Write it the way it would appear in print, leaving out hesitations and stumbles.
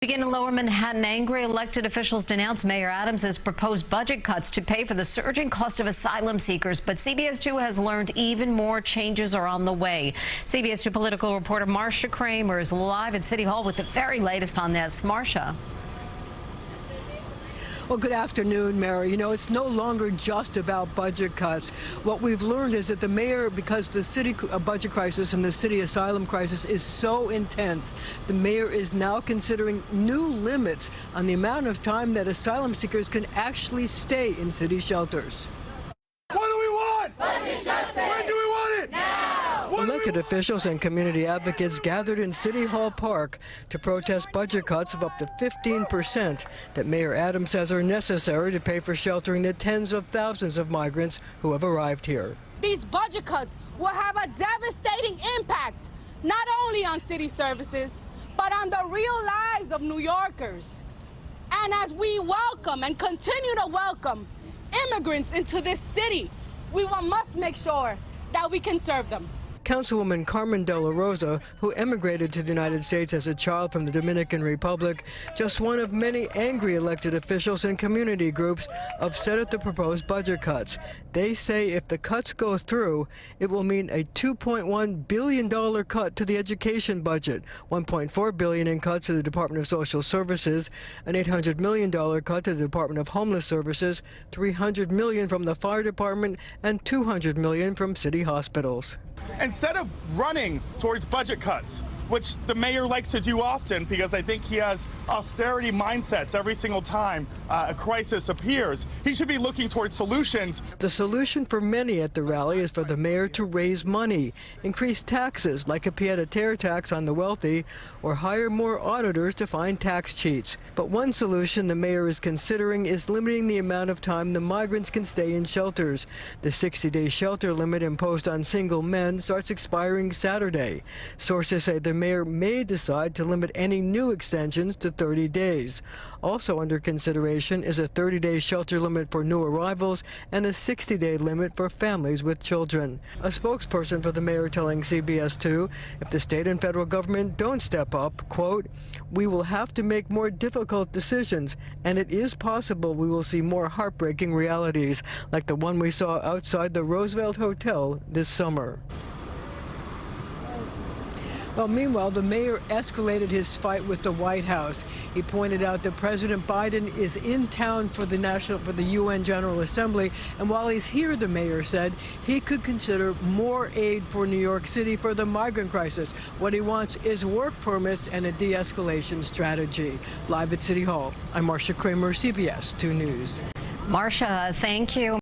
Begin in Lower Manhattan, angry elected officials denounce Mayor Adams' proposed budget cuts to pay for the surging cost of asylum seekers. But CBS 2 has learned even more changes are on the way. CBS 2 political reporter Marcia Kramer is live at City Hall with the very latest on this. Marcia. Well, good afternoon, Mary. You know, it's no longer just about budget cuts. What we've learned is that the mayor, because the city budget crisis and the city asylum crisis is so intense, the mayor is now considering new limits on the amount of time that asylum seekers can actually stay in city shelters. What do we want? Budget justice. When do we want it? Now. Elected officials and community advocates gathered in City Hall Park to protest budget cuts of up to 15% that Mayor Adams says are necessary to pay for sheltering the tens of thousands of migrants who have arrived here. These budget cuts will have a devastating impact, not only on city services, but on the real lives of New Yorkers. And as we welcome and continue to welcome immigrants into this city, we must make sure that we can serve them. Councilwoman Carmen De La Rosa, who emigrated to the United States as a child from the Dominican Republic, just one of many angry elected officials and community groups upset at the proposed budget cuts. They say if the cuts go through, it will mean a $2.1 billion cut to the education budget, $1.4 billion in cuts to the Department of Social Services, an $800 million cut to the Department of Homeless Services, $300 million from the fire department, and $200 million from city hospitals. Instead of running towards budget cuts, which the mayor likes to do often because I think he has austerity mindsets every single time a crisis appears, he should be looking towards solutions. The solution for many at the rally is for the mayor to raise money, increase taxes like a pied-à-terre tax on the wealthy, or hire more auditors to find tax cheats. But one solution the mayor is considering is limiting the amount of time the migrants can stay in shelters. The 60-day shelter limit imposed on single men starts expiring Saturday. Sources say the mayor may decide to limit any new extensions to 30 days. Also under consideration is a 30-day shelter limit for new arrivals and a 60-day limit for families with children. A spokesperson for the mayor telling CBS 2, if the state and federal government don't step up, quote, we will have to make more difficult decisions, and it is possible we will see more heartbreaking realities, like the one we saw outside the Roosevelt Hotel this summer. Well, meanwhile, the mayor escalated his fight with the White House. He pointed out that President Biden is in town for the UN General Assembly, and while he's here, the mayor said, he could consider more aid for New York City for the migrant crisis. What he wants is work permits and a de-escalation strategy. Live at City Hall, I'm Marcia Kramer, CBS 2 News. Marcia, thank you.